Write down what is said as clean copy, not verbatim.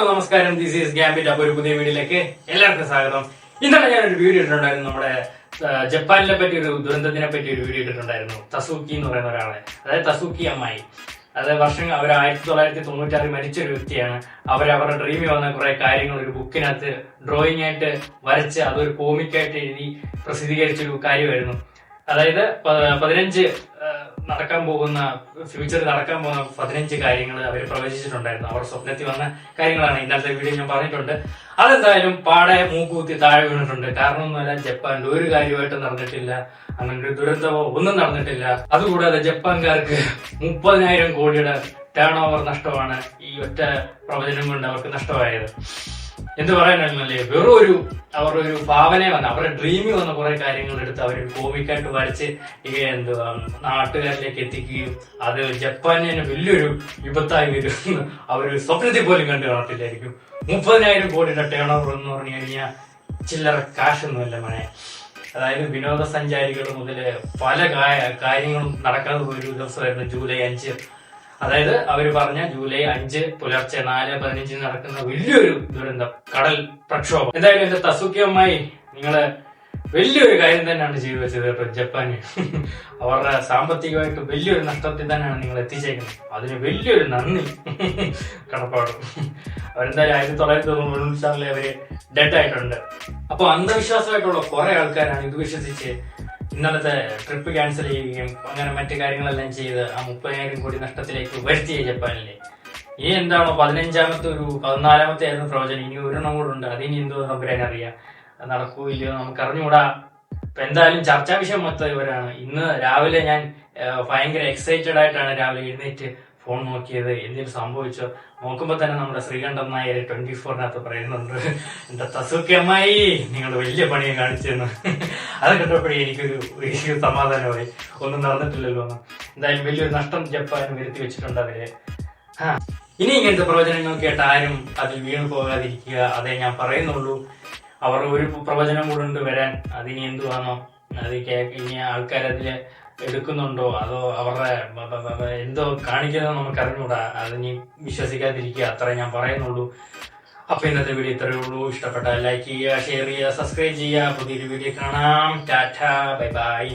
നമസ്കാരം. This is gambit. അപ്പോൾ ഒരു പുതിയ വീഡിയോയിലേക്ക് എല്ലാവർക്കും സ്വാഗതം. ഇന്നലെ ഞാനൊരു വീഡിയോ ഇട്ടിട്ടുണ്ടായിരുന്നു. നമ്മുടെ ജപ്പാനിനെ പറ്റി ഒരു ദുരന്തത്തിനെ പറ്റി ഒരു വീഡിയോ ഇട്ടിട്ടുണ്ടായിരുന്നു. തസൂക്കി എന്ന് പറയുന്ന ഒരാളെ, അതായത് തസൂക്കി അമ്മായി. അതായത് വർഷം അവർ 1996 മരിച്ചൊരു വ്യക്തിയാണ്. അവരുടെ ഡ്രീമിൽ വന്ന കുറെ കാര്യങ്ങൾ ഒരു ബുക്കിനകത്ത് ഡ്രോയിങ് ആയിട്ട് വരച്ച് അതൊരു കോമിക്കായിട്ട് എഴുതി പ്രസിദ്ധീകരിച്ചൊരു കാര്യമായിരുന്നു. അതായത് 15 ഫ്യൂച്ചറിൽ നടക്കാൻ പോകുന്ന 15 കാര്യങ്ങൾ അവർ പ്രവചിച്ചിട്ടുണ്ടായിരുന്നു. അവർ സ്വപ്നത്തിൽ വന്ന കാര്യങ്ങളാണ് ഇന്നത്തെ വീഡിയോ ഞാൻ പറഞ്ഞിട്ടുണ്ട്. അതെന്തായാലും പാടെ മൂക്കുകുത്തി താഴെ വീണിട്ടുണ്ട്. കാരണമൊന്നുമല്ല, ജപ്പാനിൽ ഒരു കാര്യമായിട്ട് നടന്നിട്ടില്ല, അങ്ങനെ ഒരു ദുരന്തമോ ഒന്നും നടന്നിട്ടില്ല. അതുകൂടാതെ ജപ്പാൻകാർക്ക് 30,000 കോടിയുടെ ടേൺ ഓവർ നഷ്ടമാണ് ഈ ഒറ്റ പ്രവചനം കൊണ്ട് അവർക്ക് നഷ്ടമായത്. എന്ത് പറയാനല്ലേ, വെറും അവരുടെ ഒരു ഭാവന വന്ന അവരുടെ ഡ്രീമിൽ വന്ന കുറെ കാര്യങ്ങൾ എടുത്ത് അവർ കോമിക്കായിട്ട് വരച്ച് നാട്ടുകാരിലേക്ക് എത്തിക്കുകയും അത് ജപ്പാനിന് തന്നെ വലിയൊരു വിപത്തായി വരും അവര് സ്വപ്നത്തിൽ പോലും കണ്ടു കാണത്തില്ലായിരിക്കും. 30,000 കോടിയുടെ ടേൺ ഓവർ എന്ന് പറഞ്ഞു കഴിഞ്ഞാൽ ചില്ലറ കാശൊന്നുമല്ല മനെ. അതായത് വിനോദസഞ്ചാരികൾ മുതല് പല കാര്യങ്ങളും നടക്കാതെ പോയൊരു ദിവസമായിരുന്നു ജൂലൈ 5. അതായത് അവര് പറഞ്ഞ ജൂലൈ 5 പുലർച്ചെ 4:15 നടക്കുന്ന വലിയൊരു ദുരന്തം, കടൽ പ്രക്ഷോഭം. എന്തായാലും എന്റെ തസൂക്കി അമ്മായി നിങ്ങള് വലിയൊരു കാര്യം തന്നെയാണ് ചെയ്തു വെച്ചത് കേട്ടോ. ജപ്പാന് അവരുടെ സാമ്പത്തികമായിട്ട് വലിയൊരു നഷ്ടത്തിൽ തന്നെയാണ് നിങ്ങൾ എത്തിച്ചേക്കുന്നത്. അതിന് വലിയൊരു നന്ദി കടപ്പാടും. അവരെന്തായാലും 1990 അവര് ഡെഡ് ആയിട്ടുണ്ട്. അപ്പൊ അന്ധവിശ്വാസമായിട്ടുള്ള കുറെ ആൾക്കാരാണ് ഇത് വിശ്വസിച്ച് ഇന്നലത്തെ ട്രിപ്പ് ക്യാൻസൽ ചെയ്യുകയും അങ്ങനെ മറ്റു കാര്യങ്ങളെല്ലാം ചെയ്ത് ആ 30,000 കോടി നഷ്ടത്തിലേക്ക് വരുത്തിയ ജപ്പാനിലെ. ഇനി എന്താണോ 15ാമത്തെ 14ാമത്തെ ആയിരുന്നു പ്രവചനം. ഇനി ഒരെണ്ണം കൂടെ ഉണ്ട്. അതിനി എന്തോ നമ്പരാൻ അറിയാം, നടക്കൂ ഇല്ലയോ നമുക്ക് അറിഞ്ഞുകൂടാ. ഇപ്പൊ എന്തായാലും ചർച്ചാ വിഷയം മൊത്തം ഇവരാണ്. ഇന്ന് രാവിലെ ഞാൻ ഭയങ്കര എക്സൈറ്റഡ് ആയിട്ടാണ് രാവിലെ എഴുന്നേറ്റ് ഫോൺ നോക്കിയത്. എന്തെങ്കിലും സംഭവിച്ചോ നോക്കുമ്പോ തന്നെ നമ്മുടെ ശ്രീകണ്ഠൻ നായർ 24-നകത്ത് പറയുന്നുണ്ട്, എന്റെ തസൂക്കി അമ്മായി നിങ്ങൾ വലിയ പണിയെ കാണിച്ചെന്ന്. അത് കണ്ടപ്പോഴേ എനിക്കൊരു സമാധാനമായി. ഒന്നും നടന്നിട്ടില്ലല്ലോ എന്ന്. എന്തായാലും വലിയൊരു നഷ്ടം ജപ്പാൻ വരുത്തി വെച്ചിട്ടുണ്ട് അവര്. ഇനി ഇങ്ങനത്തെ പ്രവചനങ്ങൾ കേട്ട് ആരും അതിൽ വീണു പോകാതിരിക്കുക, അതേ ഞാൻ പറയുന്നുള്ളൂ. അവർ ഒരു പ്രവചനം കൂടെ ഉണ്ട് വരാൻ. അതിനി എന്തുവാണോ, അത് ഇനി ആൾക്കാരതില് എടുക്കുന്നുണ്ടോ അതോ അവരുടെ എന്തോ കാണിക്കുന്നോ നമുക്ക് അറിഞ്ഞൂടാ. അതിനി വിശ്വസിക്കാതിരിക്കുക, അത്ര ഞാൻ പറയുന്നുള്ളൂ. അപ്പൊ ഇന്നത്തെ വീഡിയോ ഇത്രയേ ഉള്ളൂ. ഇഷ്ടപ്പെട്ടാൽ ലൈക്ക് ചെയ്യുക, ഷെയർ ചെയ്യുക, സബ്സ്ക്രൈബ് ചെയ്യുക. പുതിയൊരു വീഡിയോ കാണാം. Tata, bye bye.